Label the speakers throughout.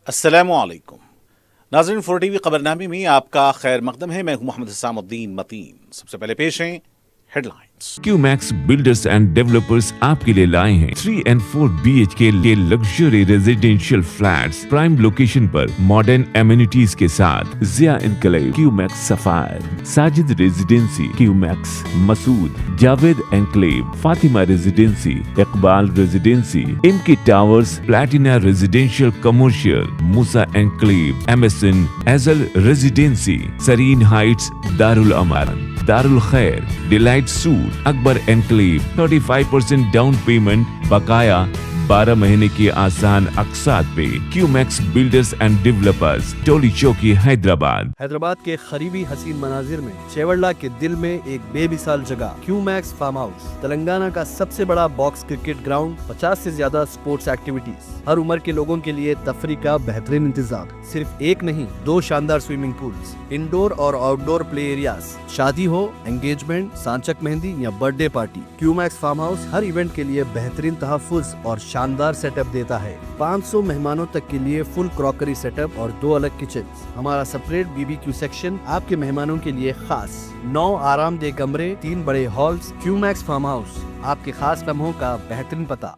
Speaker 1: السلام علیکم ناظرین، 4 TV خبر نامے میں آپ کا خیر مقدم ہے۔ میں ہوں محمد حسام الدین متین۔ سب سے پہلے پیش ہیں headlines.
Speaker 2: Q Max builders and developers آپ کے لیے لائے ہیں 3 and 4 BHK کے luxury residential flats prime location پر ماڈرن ایمینٹیز کے ساتھ۔ Zia enclave, Q max sapphire, Sajid residency, Q max Masood, Javed enclave, Fatima residency, Iqbal residency, M K towers, platina residential commercial, Musa enclave, MSN ایزل ریزیڈینسی، سرین ہائٹس، دارالامارن، دارالخیر، delight suite, Akbar enclave, 35% down payment بقایا 12 مہینے کی آسان اقساط پہ۔ Q Max builders and developers, Toli Chowki,
Speaker 3: Hyderabad کے قریبی حسین مناظر میں چیوڑلہ کے دل میں ایک بے مثال جگہ کیو میکس فارم ہاؤس، تلنگانہ کا سب سے بڑا باکس کرکٹ گراؤنڈ، 50 سے زیادہ سپورٹس ایکٹیویٹیز، ہر عمر کے لوگوں کے لیے تفریح کا بہترین انتظام، صرف ایک نہیں 2 شاندار سوئمنگ پولز، انڈور اور آؤٹ ڈور پلے ایریاز، شادی ہو، انگیجمنٹ، سانچک مہندی یا برتھ ڈے پارٹی، کیو میکس فارم ہاؤس ہر ایونٹ کے لیے بہترین تحفظ اور شاندار سیٹ اپ دیتا ہے۔ 500 مہمانوں تک کے لیے فل کراکری سیٹ اپ اور 2 الگ کچنز، ہمارا سپریٹ BBQ سیکشن آپ کے مہمانوں کے لیے خاص، 9 آرام دہ کمرے، 3 بڑے ہالز۔ کیو میکس فارم ہاؤس، آپ کے خاص لمحوں کا بہترین پتہ۔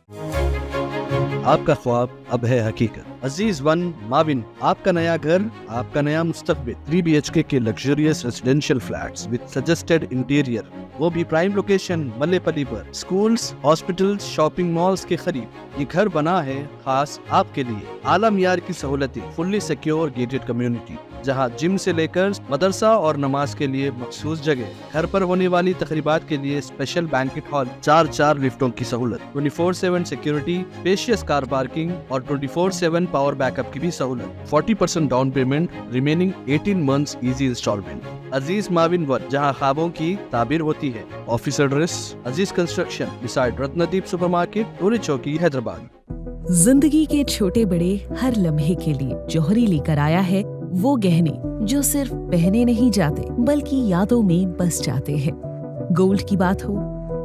Speaker 3: آپ کا خواب اب ہے حقیقت۔ عزیز ون ماون، آپ کا نیا گھر، آپ کا نیا مستقبل، 3 BHK کے luxurious residential flats with suggested interior, وہ بھی پرائم لوکیشن ملے پلی پر، سکولز، ہاسپٹلز، شاپنگ مالز کے قریب۔ یہ گھر بنا ہے خاص آپ کے لیے، اعلیٰ معیار کی سہولتیں، فلی سیکیور گیٹڈ کمیونٹی، جہاں جم سے لے کر مدرسہ اور نماز کے لیے مخصوص جگہ، گھر پر ہونے والی تقریبات کے لیے اسپیشل بینکٹ ہال، 4 لفٹوں کی سہولت، 24/7 سیکیورٹی، اسپیشیس کار پارکنگ اور 24/7 پاور بیک اپ کی بھی سہولت، 40% down payment, remaining 18 months easy instalment. Aziz ماون ون، جہاں خوابوں کی تعبیر ہوتی ہے۔ Office address Aziz construction beside Ratnadeep super market, Toli Chowki, Hyderabad.
Speaker 4: زندگی کے چھوٹے بڑے ہر لمحے کے لیے جوہری لے کر آیا ہے وہ گہنے جو صرف پہنے نہیں جاتے بلکہ یادوں میں بس جاتے ہیں۔ گولڈ کی بات ہو،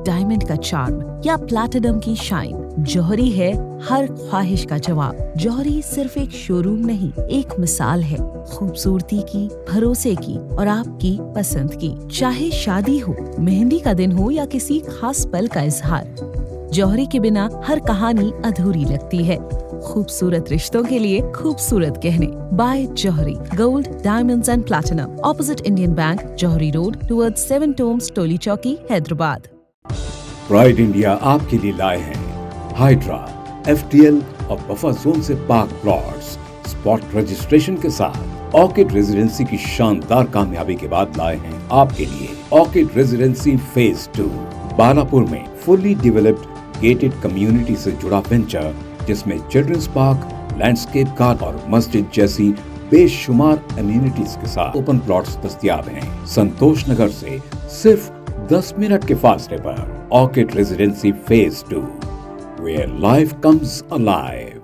Speaker 4: ڈائمنڈ کا چارم یا پلاٹینم کی شائن، جوہری ہے ہر خواہش کا جواب۔ جوہری صرف ایک شو روم نہیں، ایک مثال ہے خوبصورتی کی، بھروسے کی اور آپ کی پسند کی۔ چاہے شادی ہو، مہندی کا دن ہو یا کسی خاص پل کا اظہار، جوہری کے بنا ہر کہانی ادھوری لگتی ہے۔ خوبصورت رشتوں کے لیے خوبصورت گہنے، بائے جوہری، gold, diamonds and platinum, opposite Indian bank, جوہری روڈ، ٹورڈ 7 ٹومز، ٹولی چوکی، حیدرآباد۔
Speaker 5: پرائڈ انڈیا آپ کے لیے لائے ہیں ہائیڈرا، FTL اور بفر زون سے پاک پلاٹس، اسپاٹ رجسٹریشن کے ساتھ۔ آرکڈ ریزیڈنسی کی شاندار کامیابی کے بعد لائے ہیں آپ کے لیے آرکڈ ریزیڈنسی فیز 2، بالاپور میں فلی ڈیولپڈ گیٹڈ کمیونٹی سے جڑا وینچر، جس میں چلڈرنس پارک، لینڈسکیپ گارڈن اور مسجد جیسی بے شمار امیونٹیز کے ساتھ اوپن پلاٹس دستیاب ہیں۔ سنتوش نگر سے صرف 10 منٹ کے فاصلے پر orchid residency phase 2، where life comes alive۔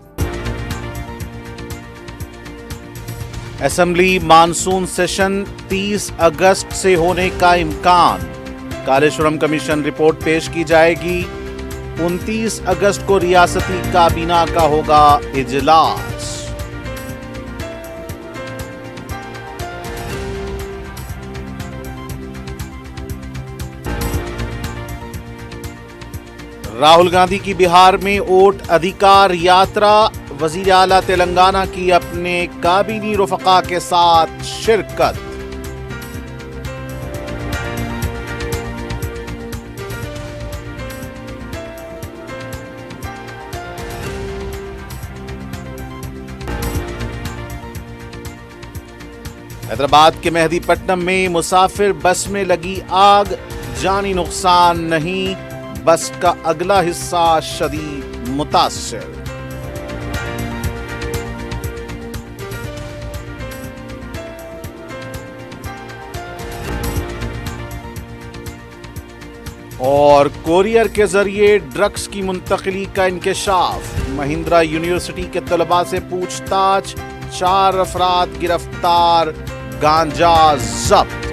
Speaker 1: Assembly monsoon session 30 اگست سے ہونے کا امکان، کالیشورم کمیشن رپورٹ پیش کی جائے گی۔ 29 اگست کو ریاستی کابینہ کا ہوگا اجلاس۔ راہل گاندھی کی بہار میں ووٹ ادھیکار یاترا، وزیر اعلیٰ تلنگانہ کی اپنے کابینی رفقا کے ساتھ شرکت۔ حیدرآباد کے مہدی پٹنم میں مسافر بس میں لگی آگ، جانی نقصان نہیں، بس کا اگلا حصہ شدید متاثر۔ اور کوریئر کے ذریعے ڈرگس کی منتقلی کا انکشاف، مہندرا یونیورسٹی کے طلباء سے پوچھ تاچھ، 4 افراد گرفتار، گانجا ضبط۔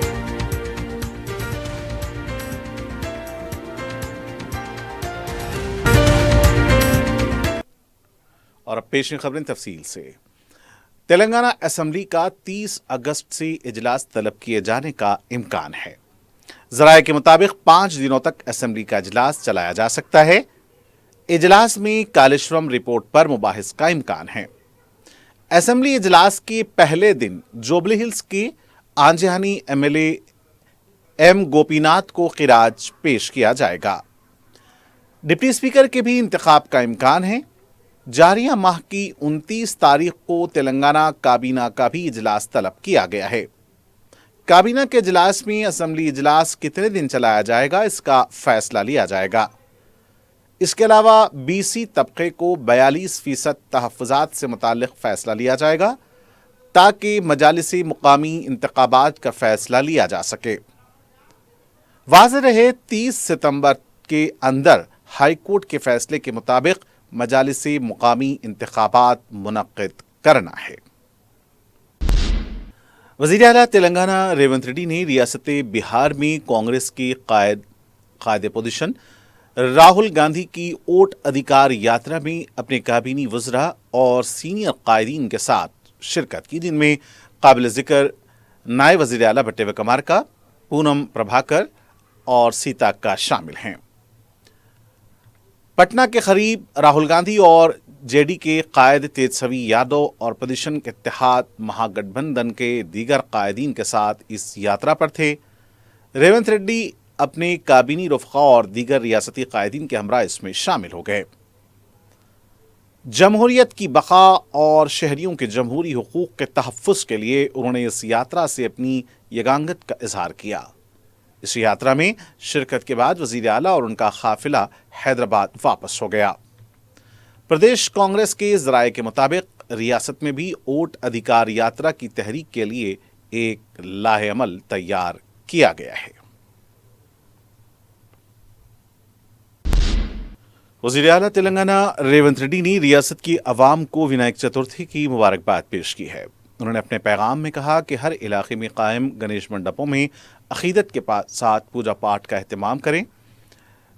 Speaker 1: اور اب پیش خبریں تفصیل سے۔ तेलंगाना असेंबली का 30 अगस्त से इजलास तलब किए जाने का इम्कान है। जराये के मुताबिक 5 दिनों तक असेंबली का इजलास चलाया जा सकता है। इजलास में कालेश्वरम रिपोर्ट पर मुबाहिस का इम्कान है। असेंबली इजलास के पहले दिन जुबली हिल्स के आंजहानी एमएलए एम गोपीनाथ को खिराज पेश किया जाएगा। डिप्टी स्पीकर के भी इंतखाब का इम्कान है। जारिया माह की 29 तारीख को तेलंगाना काबीना का भी इजलास तलब किया गया है। काबीना के इजलास में असेंबली इजलास कितने दिन चलाया जाएगा, इसका फैसला लिया जाएगा। इसके अलावा बीसी तबके को 42% तहफ़्फ़ुज़ात से मुताल्लिक़ फैसला लिया जाएगा ताकि मजालिसी मुकामी इंतखाबात का फैसला लिया जा सके। वाज़ेह रहे 30 सितंबर के अंदर हाई कोर्ट के फैसले के मुताबिक मजालिसी मुकामी इंतखाबात मुनक्किद करना है। वज़ीर आला तेलंगाना रेवंत रेड्डी ने रियासत बिहार में कांग्रेस के कायद पोजीशन राहुल गांधी की वोट अधिकार यात्रा में अपने काबीनी वज़रा और सीनियर कायदीन के साथ शिरकत की, जिनमें काबिल ज़िक्र नायब वज़ीर आला भट्टे विक्रमार्का, पूनम प्रभाकर और सीताक्का शामिल हैं। पटना के करीब राहुल गांधी और जेडी के कायद तेजस्वी यादव और पोजीशन के इत्तेहाद महागठबंधन के दीगर कायदीन के साथ इस यात्रा पर थे। रेवंत रेड्डी अपने काबीनी रफ़क़ा और दीगर रियासती कायदीन के हमरा इसमें शामिल हो गए। जमहूरियत की बका और शहरियों के जमहूरी हुकूक के तहफ़्फ़ुज़ के लिए उन्होंने इस यात्रा से अपनी यगांगत का इजहार किया। इस यात्रा में शिरकत के बाद वज़ीर आला और उनका काफिला हैदराबाद वापस हो गया। प्रदेश कांग्रेस के ज़राए के मुताबिक रियासत में भी वोट अधिकार यात्रा की तहरीक के लिए एक लाहे अमल तैयार किया गया है। वज़ीर आला तेलंगाना रेवंत रेड्डी ने रियासत की अवाम को विनायक चतुर्थी की मुबारकबाद पेश की है। उन्होंने अपने पैगाम में कहा कि हर इलाके में कायम गणेश मंडपों में अकीदत के साथ पूजा पाठ का एहतमाम करें।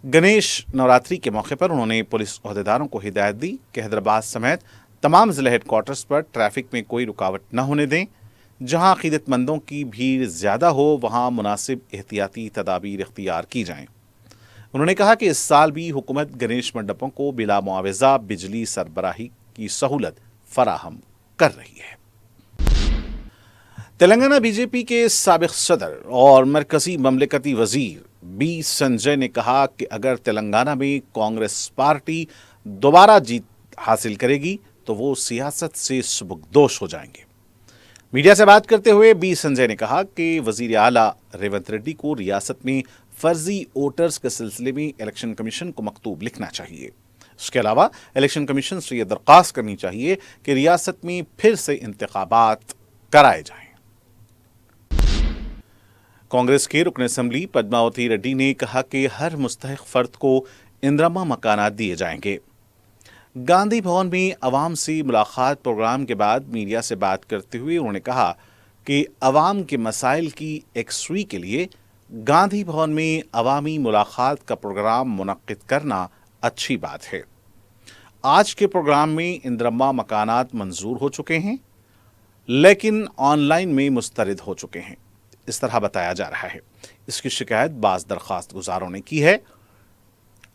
Speaker 1: गणेश नवरात्रि के मौके पर उन्होंने पुलिस अहदेदारों को हिदायत दी कि हैदराबाद समेत तमाम ज़िला हेडक्वार्टर्स पर ट्रैफिक में कोई रुकावट न होने दें। जहां अकीदतमंदों की भीड़ ज़्यादा हो वहां मुनासिब एहतियाती तदाबीर इख्तियार की जाएं। उन्होंने कहा कि इस साल भी हुकूमत गणेश मंडपों को बिला मुआवजा बिजली सरबराही की सहूलत फराहम कर रही है। तेलंगाना बीजेपी के साबिक सदर और मरकजी ममलकती वजीर बी संजय ने कहा कि अगर तेलंगाना में कांग्रेस पार्टी दोबारा जीत हासिल करेगी तो वो सियासत से सुबुकदोश हो जाएंगे। मीडिया से बात करते हुए बी संजय ने कहा कि वजीर आला रेवंत रेड्डी को रियासत में फर्जी वोटर्स के सिलसिले में इलेक्शन कमीशन को मकतूब लिखना चाहिए। इसके अलावा इलेक्शन कमीशन से यह दरख्वास्त करनी चाहिए कि रियासत में फिर से इंतखाबात कराए जाएं। कांग्रेस के रुकन असेंबली पद्मावती रेड्डी ने कहा कि हर मुस्तहिक फर्द को इंदिरा मकानात दिए जाएंगे। गांधी भवन में अवाम से मुलाकात प्रोग्राम के बाद मीडिया से बात करते हुए उन्होंने कहा कि अवाम के मसाइल की यकसुई के लिए गांधी भवन में अवामी मुलाकात का प्रोग्राम मुनक्किद करना अच्छी बात है। आज के प्रोग्राम में इंदिरा मकानात मंजूर हो चुके हैं, लेकिन ऑनलाइन में मुस्तरद हो चुके हैं, इस तरह बताया जा रहा है। इसकी शिकायत बाज़ दरख्वास्त गुजारों ने की है।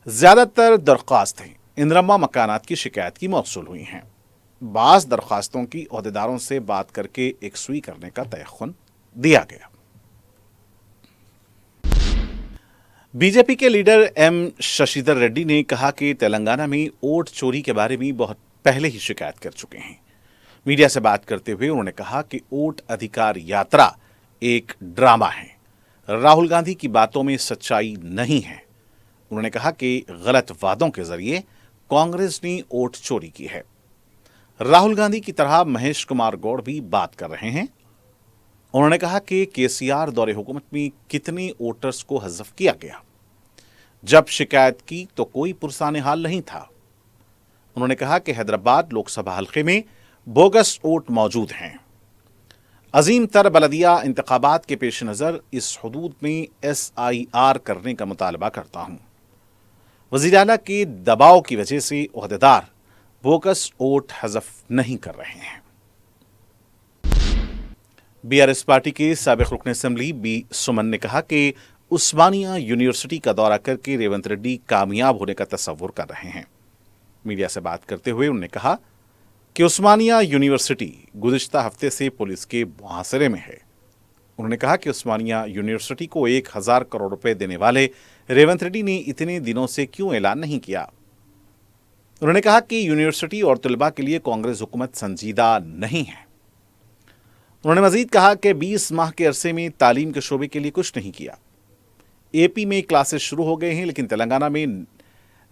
Speaker 1: ज़्यादातर दरख्वास्तें इंदिरा मकानात की शिकायत की मौसूल हुई हैं। बाज़ दरख्वास्तों की अहदेदारों से बात करके यकसुई करने का तयख्खुन दिया गया। बीजेपी के लीडर एम शशिधर रेड्डी ने कहा कि तेलंगाना में वोट चोरी के बारे में बहुत पहले ही शिकायत कर चुके हैं। मीडिया से बात करते हुए उन्होंने कहा कि वोट अधिकार यात्रा एक ड्रामा है, राहुल गांधी की बातों में सच्चाई नहीं है। उन्होंने कहा कि गलत वादों के जरिए कांग्रेस ने वोट चोरी की है। राहुल गांधी की तरह महेश कुमार गौड़ भी बात कर रहे हैं। उन्होंने कहा कि केसीआर दौरे हुकूमत में कितने वोटर्स को हज़फ किया गया। जब शिकायत की तो कोई पुरसाने हाल नहीं था। उन्होंने कहा कि हैदराबाद लोकसभा हल्के में बोगस वोट मौजूद हैं। अजीम तर बलदिया इंतखाबात के पेश नज़र इस हदूद में SIR करने का मुतालबा करता हूँ। वज़ीर आला के दबाव की वजह से ओहदेदार बोगस वोट हज़फ नहीं कर रहे हैं। बीआरएस पार्टी के साबिक रुकन असेंबली बी सुमन ने कहा कि उस्मानिया यूनिवर्सिटी का दौरा करके रेवंत रेड्डी कामयाब होने का तस्वुर कर रहे हैं। मीडिया से बात करते हुए उन्होंने कहा कि उस्मानिया यूनिवर्सिटी गुज़िश्ता हफ्ते से पुलिस के मुहासरे में है। उन्होंने कहा कि उस्मानिया यूनिवर्सिटी को 1000 करोड़ रुपए देने वाले रेवंत रेड्डी ने इतने दिनों से क्यों ऐलान नहीं किया। उन्होंने कहा कि यूनिवर्सिटी और तलबा के लिए कांग्रेस हुकूमत संजीदा नहीं है। उन्होंने मजीद कहा कि 20 माह के अरसे में तालीम के शोबे के लिए कुछ नहीं किया। एपी में क्लासेस शुरू हो गए हैं, लेकिन तेलंगाना में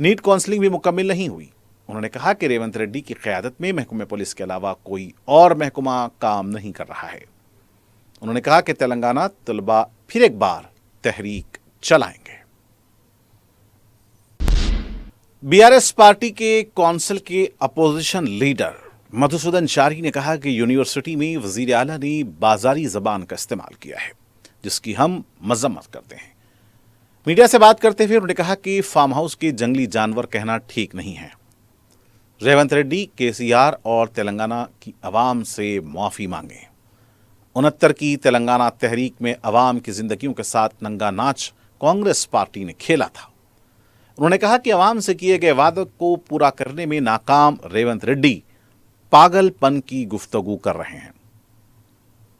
Speaker 1: नीट काउंसलिंग भी मुकम्मल नहीं हुई। उन्होंने कहा कि रेवंत रेड्डी की क़यादत में महकमे पुलिस के अलावा कोई और महकमा काम नहीं कर रहा है। उन्होंने कहा कि तेलंगाना तलबा फिर एक बार तहरीक चलाएंगे। बीआरएस पार्टी के कौंसिल के अपोजिशन लीडर मधुसूदन चारी ने कहा कि यूनिवर्सिटी में वजीर आला ने बाजारी जबान का इस्तेमाल किया है, जिसकी हम मजम्मत करते हैं। मीडिया से बात करते हुए उन्होंने कहा कि फार्म हाउस के जंगली जानवर कहना ठीक नहीं है। रेवंत रेड्डी केसीआर और तेलंगाना की अवाम से माफी मांगे। 69 की तेलंगाना तहरीक में अवाम की जिंदगियों के साथ नंगा नाच कांग्रेस पार्टी ने खेला था। उन्होंने कहा कि अवाम से किए गए वादों को पूरा करने में नाकाम रेवंत रेड्डी पागलपन की गुफ्तगू कर रहे हैं।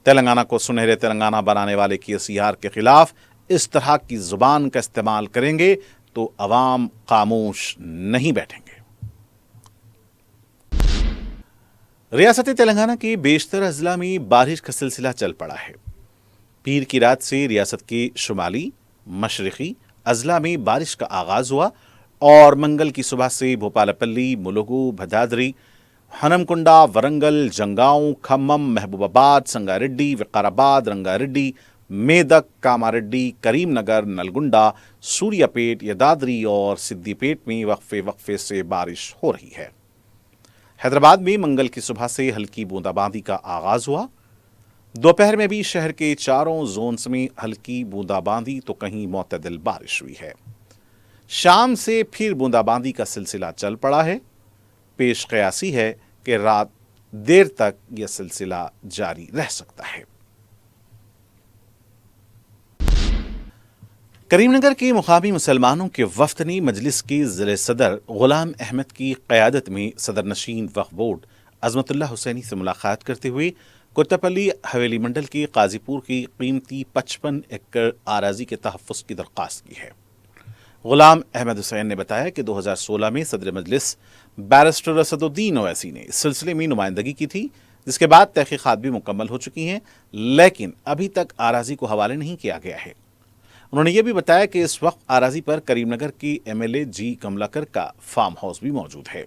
Speaker 1: तेलंगाना को सुनहरे तेलंगाना बनाने वाले केसीआर के खिलाफ इस तरह की जुबान का इस्तेमाल करेंगे तो अवाम खामोश नहीं बैठेंगे। रियासती तेलंगाना के बेशतर अजला में बारिश का सिलसिला चल पड़ा है। पीर की रात से रियासत के शुमाली मशरकी अजला में बारिश का आगाज हुआ और मंगल की सुबह से भोपालपल्ली, मुलुगु, भदादरी, हनमकुंडा, वरंगल, जंगांव, खम्मम, महबूबाबाद, संगारेड्डी, विकाराबाद, रंगारेड्डी, मेदक, कामारेड्डी, करीमनगर, नलगुंडा, सूर्यापेट, यदाद्री और सिद्दीपेट में वक्फे वक्फे से बारिश हो रही है। हैदराबाद में मंगल की सुबह से हल्की बूंदाबांदी का आगाज हुआ। दोपहर में भी शहर के चारों जोन्स में हल्की बूंदाबांदी तो कहीं मोतदिल बारिश हुई है। शाम से फिर बूंदाबांदी का सिलसिला चल पड़ा है। पेश क़यासी है कि रात देर तक यह सिलसिला जारी रह सकता है। करीमनगर के मुकामी मुसलमानों के वफ्द ने मजलिस के ज़िले सदर गुलाम अहमद की क़यादत में सदर नशीन वक्फ बोर्ड अज़मतुल्लाह हुसैनी से मुलाकात करते हुए कोत्तापल्ली हवेली मंडल के काजीपुर की कीमती 55 एकड़ आराजी के तहफ़्फ़ुज़ की दरख्वास्त की है। गुलाम अहमद हुसैन ने बताया कि 2016 में सदर मजलिस बैरिस्टर असदुद्दीन ओवैसी ने इस सिलसिले में नुमाइंदगी की थी, जिसके बाद तहक़ीक़ात भी मुकम्मल हो चुकी हैं, लेकिन अभी तक आराजी को हवाले नहीं किया गया है। उन्होंने ये भी बताया कि इस वक्त आराजी पर करीमनगर की MLA जी कमलाकर का फार्म हाउस भी मौजूद है।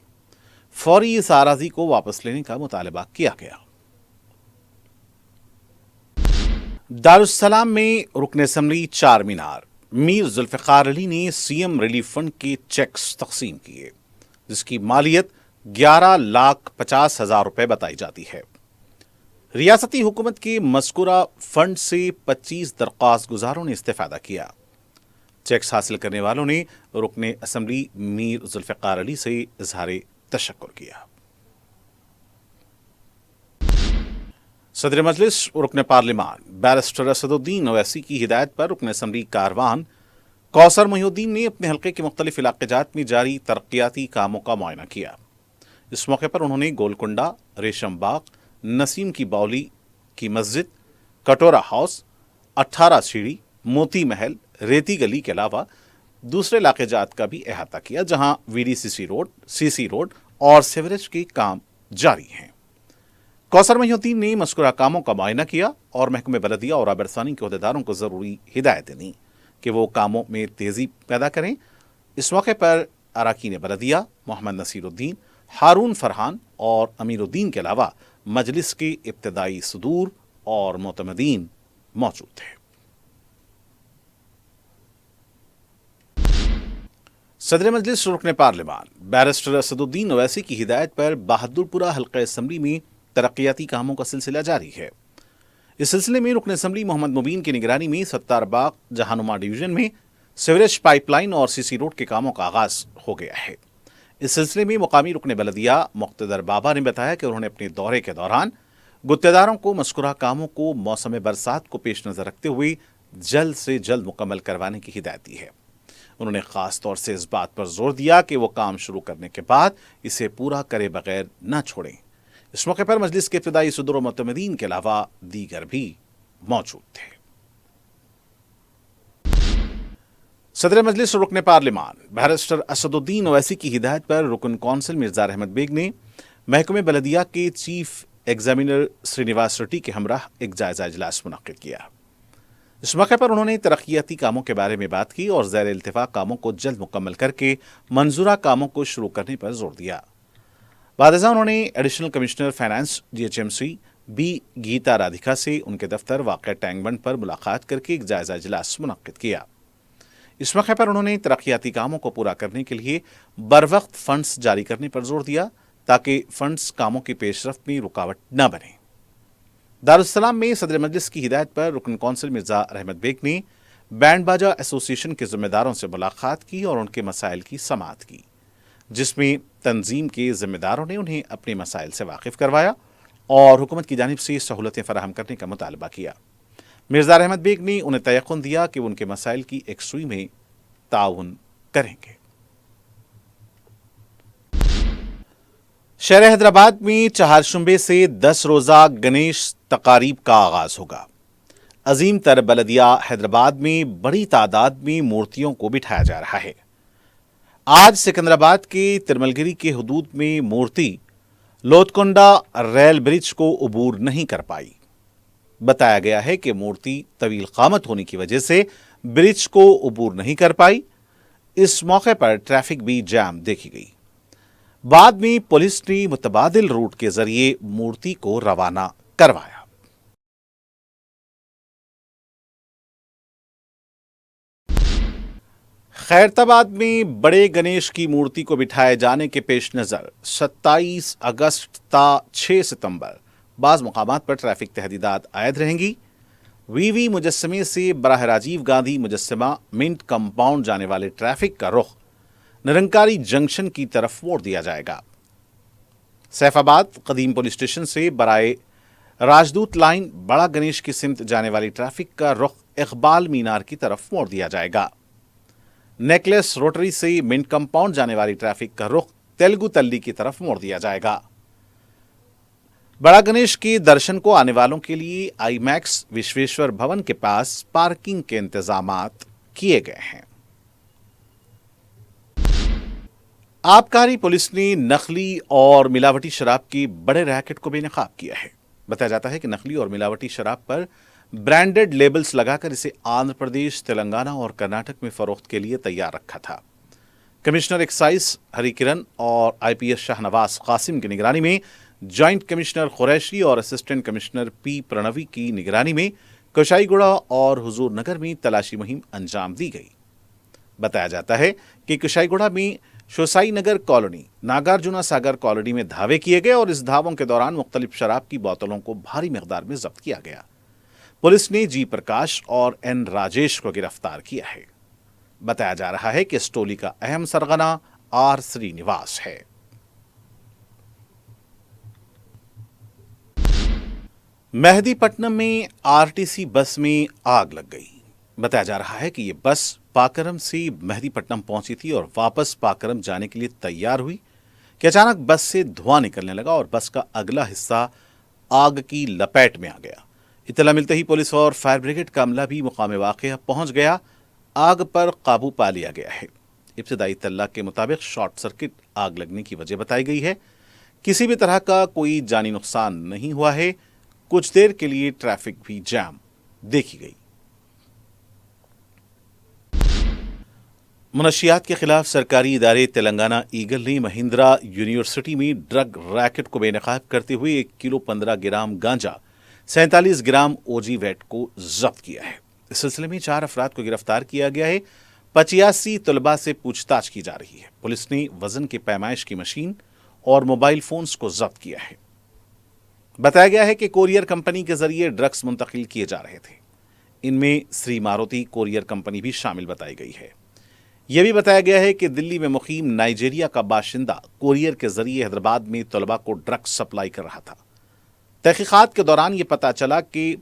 Speaker 1: फौरी इस आराजी को वापस लेने का मुतालबा किया गया। दारुस्सलाम में रुकन असेंबली चार मीनार मीर जुल्फ़िकार अली ने CM रिलीफ फंड के चेक्स तकसीम किए, जिसकी मालियत 11,50,000 रुपए बताई जाती है। रियासती हुकूमत के मज़कूरा फंड से 25 दरख्वास्त गुजारों ने इस्तेफादा किया। चेक्स हासिल करने वालों ने रुकन असेंबली मीर जुल्फ़िकार अली से इजहार तशक्कुर किया। सदर मजलिस रुकन पार्लिमान बैरिस्टर असदुद्दीन ओवैसी की हिदायत पर रुकन असेंबली कारवान कौसर मोहिउद्दीन ने अपने हल्के के मुख्तलिफ इलाक़ात में जारी तरक्याती कामों का मुआयना किया। इस मौके पर उन्होंने गोलकुंडा, रेशम बाग, नसीम की बाउली की मस्जिद, कटोरा हाउस, 18 सीढ़ी, मोती महल, रेती गली के अलावा दूसरे इलाक़ात का भी अहाता किया, जहां VDCC रोड, CC रोड और सीवरेज के काम जारी हैं। कौसर मोहिउद्दीन ने मज़कूरा कामों का मुआयना किया और महकमे बलदिया और आबरसानी के अहदेदारों को ज़रूरी हिदायतें दी कि वो कामों में तेज़ी पैदा करें। इस मौके पर अरकान बलदिया मोहम्मद नसीरुद्दीन, हारून फरहान और अमीरुद्दीन के अलावा मजलिस के इब्तदाई सदूर और मोतमदीन मौजूद थे। सदर मजलिस रुकन पार्लिमान बैरिस्टर असदुद्दीन ओवैसी की हिदायत पर बहादुरपुरा हल्का असेंबली में तरक्याती कामों का सिलसिला जारी है। इस सिलसिले में रुकन असेंबली मोहम्मद मुबीन की निगरानी में सत्तारबाग जहानुमा डिवीजन में सीवरेज पाइपलाइन और CC रोड के कामों का आगाज हो गया है। इस सिलसिले में मुकामी रुकन बलदिया मुख्तदर बाबा ने बताया कि उन्होंने अपने दौरे के दौरान गुत्तेदारों को मज़कूरा कामों को मौसम बरसात को पेश नज़र रखते हुए जल्द से जल्द मुकम्मल करवाने की हिदायत दी है। उन्होंने ख़ास तौर से इस बात पर जोर दिया कि वो काम शुरू करने के बाद इसे पूरा करे बगैर न छोड़ें। इस मौके पर मजलिस के इब्तिदाई सदर व मुतमदीन के अलावा दीगर भी मौजूद थे। सदर मजलिस रुकन पार्लिमान बैरिस्टर असदुद्दीन ओवैसी की हिदायत पर रुकन कौंसिल मिर्जा रहमत बेग ने महकमे बलदिया के चीफ एग्जामिनर श्रीनिवास रेड्डी के हमराह एक जायजा इजलास मुनक्किद किया। इस मौके पर उन्होंने तरक्याती कामों के बारे में बात की और ज़ैर इल्तिफाक कामों को जल्द मुकम्मल करके मंजूरा कामों को शुरू करने पर जोर दिया। बादशाह उन्होंने additional commissioner finance DHMC B Geeta Radhika से उनके दफ्तर वाक़या टैंक बंड पर मुलाकात करके एक जायजा इजलास मुनक्किद किया। इस मौके पर उन्होंने तरक्याती कामों को पूरा करने के लिए बरवक्त फंड्स जारी करने पर जोर दिया ताकि फंड्स कामों की पेशरफ्त में रुकावट न बने। दारुस्सलाम में सदर मजलिस की हिदायत पर रुकन कौंसिल मिर्जा रहमत बेग ने बैंड बाजा एसोसिएशन के जिम्मेदारों से मुलाकात की और उनके मसाइल की समाअत की, जिसमें तंजीम के जिम्मेदारों ने उन्हें अपने मसाइल से वाकिफ करवाया और हुकूमत की जानिब से सहूलतें फराहम करने का मुतालबा किया। मिर्जा रहमत बेग ने उन्हें तयक़ुन दिया कि वो उनके मसाइल की एकसुई में ताउन करेंगे। शहर हैदराबाद में चहारशुंबे से 10 रोज़ा गणेश तकारीब का आगाज होगा। अजीम तर बलदिया हैदराबाद में बड़ी तादाद में मूर्तियों को बिठाया जा रहा है। आज सिकंदराबाद के तिरमलगिरी के हुदूद में मूर्ति लोतकोंडा रेल ब्रिज को अबूर नहीं कर पाई। बताया गया है कि मूर्ति तवील क़ामत होने की वजह से ब्रिज को अबूर नहीं कर पाई। इस मौके पर ट्रैफिक भी जाम देखी गई। बाद में पुलिस ने मुतबादिल रूट के जरिए मूर्ति को रवाना करवाया। खैरताबाद में बड़े गणेश की मूर्ति को बिठाए जाने के पेश नज़र 27 अगस्त ता 6 सितंबर बाज़ मुकामात पर ट्रैफिक तहदीदात आयद रहेंगी। वीवी मुजस्समे से बराह राजीव गांधी मुजस्समा मिंट कंपाउंड जाने वाले ट्रैफिक का रुख निरंकारी जंक्शन की तरफ मोड़ दिया जाएगा। सैफाबाद कदीम पुलिस स्टेशन से बराए राजदूत लाइन बड़ा गणेश की सिमत जाने वाली ट्रैफिक का रुख इकबाल मीनार की तरफ मोड़ दिया जाएगा। नेकलेस रोटरी से मिंट कंपाउंड जाने वाली ट्रैफिक का रुख तेलुगु तल्ली की तरफ मोड़ दिया जाएगा। बड़ा गणेश के दर्शन को आने वालों के लिए आईमैक्स विश्वेश्वर भवन के पास पार्किंग के इंतजामात किए गए हैं। आबकारी पुलिस ने नकली और मिलावटी शराब की बड़े रैकेट को बेनकाब किया है। बताया जाता है कि नकली और मिलावटी शराब पर ब्रांडेड लेबल्स लगाकर इसे आंध्र प्रदेश, तेलंगाना और कर्नाटक में फरोख्त के लिए तैयार रखा था। कमिश्नर एक्साइज हरिकिरण और IPS शाहनवाज कासिम की निगरानी में जॉइंट कमिश्नर कुरैशी और असिस्टेंट कमिश्नर P प्रणवी की निगरानी में कुशाईगुड़ा और हुजूर नगर में तलाशी मुहिम अंजाम दी गई। बताया जाता है कि कुशाईगुड़ा में शोसाई नगर कॉलोनी, नागार्जुना सागर कॉलोनी में धावे किए गए और इस धावों के दौरान मुख्तलिफ शराब की बोतलों को भारी मिकदार में जब्त किया गया। पुलिस ने G प्रकाश और N राजेश को गिरफ्तार किया है। बताया जा रहा है कि इस टोली का अहम सरगना R श्रीनिवास है। मेहदीपट्टनम में RTC बस में आग लग गई। बताया जा रहा है कि यह बस पाकरम से मेहदीपट्टनम पहुंची थी और वापस पाकरम जाने के लिए तैयार हुई कि अचानक बस से धुआं निकलने लगा और बस का अगला हिस्सा आग की लपेट में आ गया। इत्तला मिलते ही पुलिस और फायर ब्रिगेड का अमला भी मुकाम वाक़या पहुंच गया। आग पर काबू पा लिया गया है। इब्तिदाई इत्तला के मुताबिक शॉर्ट सर्किट आग लगने की वजह बताई गई है। किसी भी तरह का कोई जानी नुकसान नहीं हुआ है। कुछ देर के लिए ट्रैफिक भी जाम देखी गई। मुनशियात के खिलाफ सरकारी इदारे तेलंगाना ईगल ने महिंद्रा यूनिवर्सिटी में ड्रग रैकेट को बेनकाब करते हुए 1 किलो 15 ग्राम गांजा, 47 ग्राम OG वैट को जब्त किया है। इस सिलसिले में 4 अफराद को गिरफ्तार किया गया है। 85 तलबा से पूछताछ की जा रही है। पुलिस ने वजन के पैमाइश की मशीन और मोबाइल फोन्स को जब्त किया है। बताया गया है कि कोरियर कंपनी के जरिए ड्रग्स मुंतकिल किए जा रहे थे। इनमें श्री मारुति कोरियर कंपनी भी शामिल बताई गई है। यह भी बताया गया है कि दिल्ली में मुकीम नाइजीरिया का बाशिंदा कोरियर के जरिए हैदराबाद में तलबा को ड्रग्स सप्लाई कर रहा था। तहकीकात के दौरान ये पता चला कि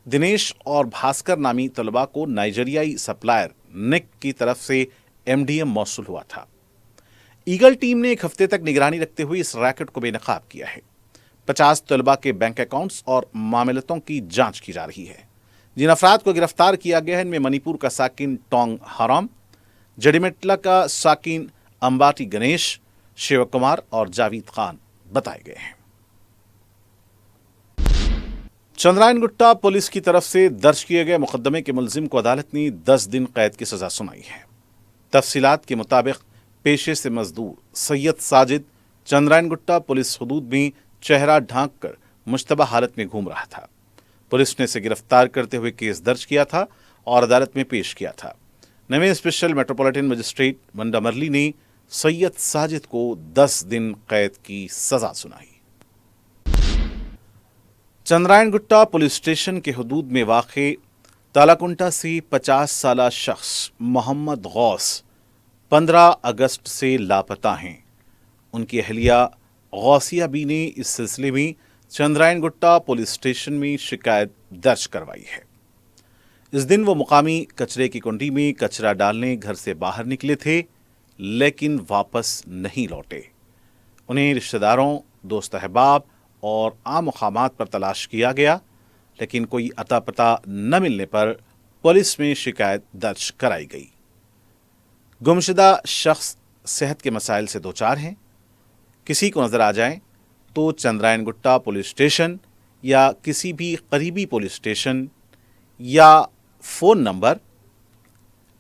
Speaker 1: दिनेश और भास्कर नामी तलबा को नाइजीरियाई सप्लायर निक की तरफ से MDM मौसूल हुआ था। ईगल टीम ने एक हफ्ते तक निगरानी रखते हुए इस रैकेट को बेनकाब किया है। 50 तलबा के बैंक अकाउंट्स और मामलतों की जांच की जा रही है। जिन अफराद को गिरफ्तार किया गया है इनमें मणिपुर का साकिन टोंग हराम, जडीमेटला का साकिन अंबाटी गणेश, शिव कुमार और जावेद खान बताए गए हैं। चंद्रायन गुट्टा पुलिस की तरफ से दर्ज किए गए मुकदमे के मुलजिम को अदालत ने 10 दिन कैद की सजा सुनाई है। तफसीलात के मुताबिक पेशे से मजदूर सैयद साजिद चंद्रायन गुट्टा पुलिस हदूद में चेहरा ढांक कर मुश्तबा हालत में घूम रहा था। पुलिस ने इसे गिरफ्तार करते हुए केस दर्ज किया था और अदालत में पेश किया था। नवे स्पेशल मेट्रोपॉलिटन मजिस्ट्रेट मंडामरली ने सैयद साजिद को 10 दिन कैद की सजा सुनाई। चंद्रायन गुट्टा पुलिस स्टेशन के हदूद में वाक़े तालाकुंटा से 50 साला शख्स मोहम्मद गौस 15 अगस्त से लापता हैं। उनकी अहलिया गौसिया बी ने इस सिलसिले में चंद्रायन गुट्टा पुलिस स्टेशन में शिकायत दर्ज करवाई है। इस दिन वो मुकामी कचरे की कुंडी में कचरा डालने घर से बाहर निकले थे, लेकिन वापस नहीं लौटे। उन्हें रिश्तेदारों, दोस्त अहबाब और आम मकामात पर तलाश किया गया, लेकिन कोई अता पता न मिलने पर पुलिस में शिकायत दर्ज कराई गई। गुमशुदा शख्स सेहत के मसाइल से दो चार हैं। किसी को नजर आ जाए तो चंद्रायन गुट्टा पुलिस स्टेशन या किसी भी करीबी पुलिस स्टेशन या फ़ोन नंबर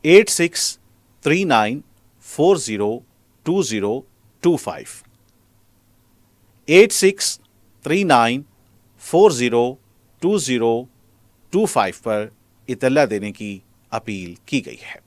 Speaker 1: 8639402025 8639402025 पर इतला देने की अपील की गई है।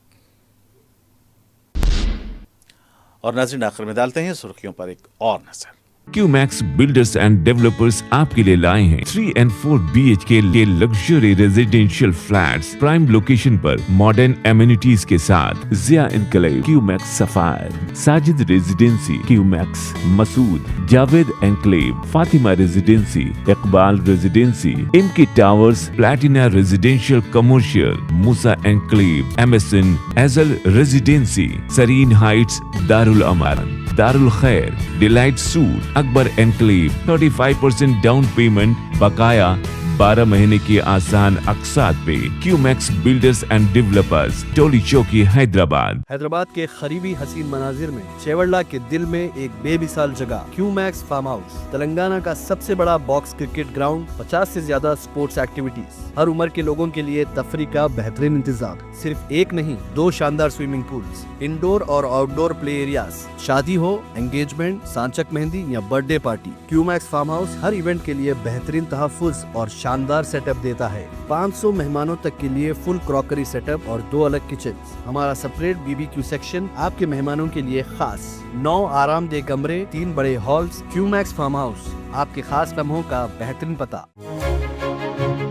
Speaker 1: और नाज़रीन, आखिर में डालते हैं सुर्खियों पर एक और नजर।
Speaker 2: क्यूमैक्स बिल्डर्स एंड डेवलपर्स आपके लिए लाए हैं 3 and 4 BHK के luxury residential flats prime location पर मॉडर्न एमिनिटीज के साथ। Zia enclave, Q max sapphire, Sajid residency, Q max Masood, Javed enclave, Fatima residency, Iqbal residency, M K towers, platina residential commercial, Musa enclave, MSN एजल residency, Sareen heights, Darul Aman, Darul Khair, delight suite, Akbar enclave, 35% down payment, बकाया 12 महीने की आसान अकसात पे। Q max builders and developers, Toli Chowki, Hyderabad.
Speaker 3: Hyderabad के करीबी हसीन मनाजिर में चेवड़ला के दिल में एक बेमिसाल जगह क्यूमैक्स फार्म हाउस, तेलंगाना का सबसे बड़ा बॉक्स क्रिकेट ग्राउंड, 50 से ज्यादा स्पोर्ट्स एक्टिविटीज, हर उम्र के लोगों के लिए तफरी का बेहतरीन इंतजाम। सिर्फ एक नहीं, 2 शानदार स्विमिंग पूल्स, इंडोर और आउटडोर प्ले एरियाज, शादी हो, एंगेजमेंट, सांचक मेहंदी या birthday party, Q max farm house हर इवेंट के लिए बेहतरीन तहफ्फुज़ और शानदार सेटअप देता है। 500 मेहमानों तक के लिए फुल क्रॉकरी सेटअप और 2 अलग किचन। हमारा सेपरेट BBQ सेक्शन आपके मेहमानों के लिए खास। 9 आरामदेह कमरे, 3 बड़े हॉल्स। क्यूमैक्स फार्म हाउस, आपके खास लम्हों का बेहतरीन पता।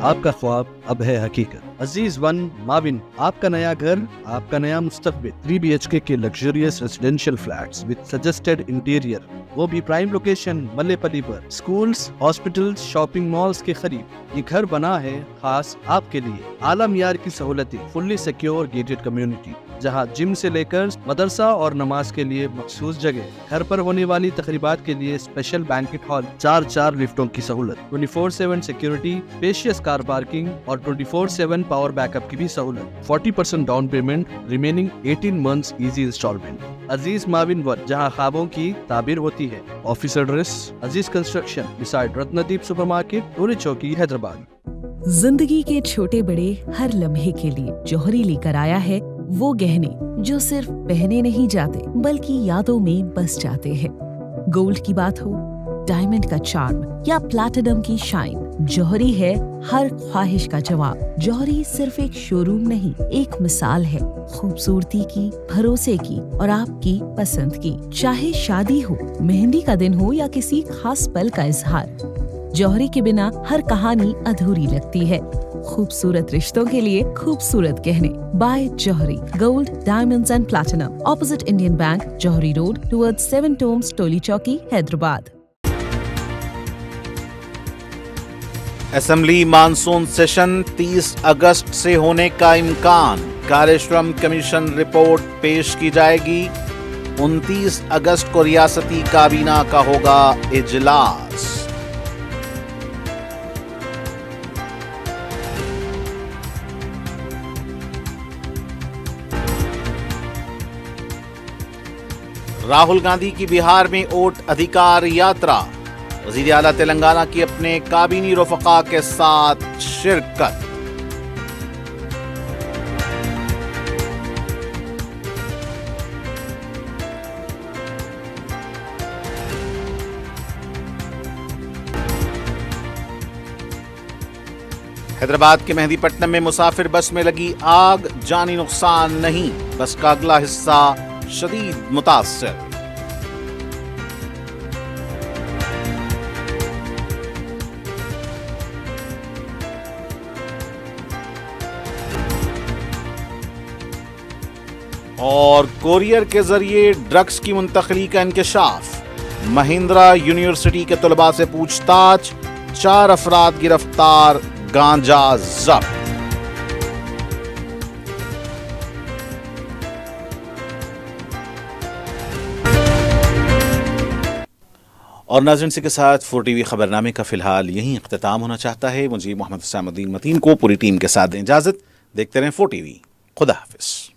Speaker 3: आपका ख्वाब अब है हकीकत। अजीज वन माविन, आपका नया घर, आपका नया मुस्तकबिल। 3 BHK के luxurious residential flats with suggested interior, वो भी प्राइम लोकेशन मल्लेपल्ली पर। स्कूल्स, हॉस्पिटल्स, शॉपिंग मॉल्स के करीब ये घर बना है खास आपके लिए। आला मियार की सहूलतें, फुल्ली सिक्योर गेटेड कम्युनिटी, जहां जिम से लेकर मदरसा और नमाज के लिए मखसूस जगह, घर पर होने वाली तकरीबात के लिए स्पेशल बैंकेट हॉल, 4 लिफ्टों की सहूलत, 24/7 सिक्योरिटी, स्पेशियस कार पार्किंग और 24/7 पावर बैकअप की भी सहूलत। 40% down payment, remaining 18 months easy instalment. Aziz माविन वन, जहां ख्वाबों की ताबीर होती है। Office address Aziz construction beside Ratnadeep supermarket, Toli Chowki, Hyderabad.
Speaker 4: जिंदगी के छोटे बड़े हर लम्हे के लिए जौहरी लेकर आया है वो गहने जो सिर्फ पहने नहीं जाते बल्कि यादों में बस जाते हैं। गोल्ड की बात हो, डायमंड का चार्म या प्लैटिनम की शाइन, जौहरी है हर ख्वाहिश का जवाब। जौहरी सिर्फ एक शोरूम नहीं, एक मिसाल है खूबसूरती की, भरोसे की और आपकी पसंद की। चाहे शादी हो, मेहंदी का दिन हो या किसी खास पल का इजहार, जौहरी के बिना हर कहानी अधूरी लगती है। खूबसूरत रिश्तों के लिए खूबसूरत गहने by Johri. Gold, diamonds and platinum, opposite Indian Bank, Johri road, towards 7 tombs, Toli Chowki, Hyderabad.
Speaker 1: Assembly monsoon session 30 अगस्त से होने का इम्कान, कार्यश्रम कमीशन रिपोर्ट पेश की जाएगी। 29 अगस्त को रियासती काबीना का होगा इजलास। राहुल गांधी की बिहार में वोट अधिकार यात्रा, वजीर आला तेलंगाना की अपने काबीनी रफका के साथ शिरकत। हैदराबाद के मेहदीपट्टनम में मुसाफिर बस में लगी आग, जानी नुकसान नहीं, बस का अगला हिस्सा शदीद मुतासिर। और कोरियर के जरिए ड्रग्स की मुंतकली का इंकशाफ, महिंद्रा यूनिवर्सिटी के तलबा से पूछताछ, 4 अफराद गिरफ्तार, गांजा जब्त। और नाज़रीन के साथ 4TV खबरनामे का फिलहाल यहीं इख्तिताम होना चाहता है। मुझे मोहम्मद हुसैनुद्दीन मतीन को पूरी टीम के साथ दें इजाजत। देखते रहें 4TV। खुदा हाफिज।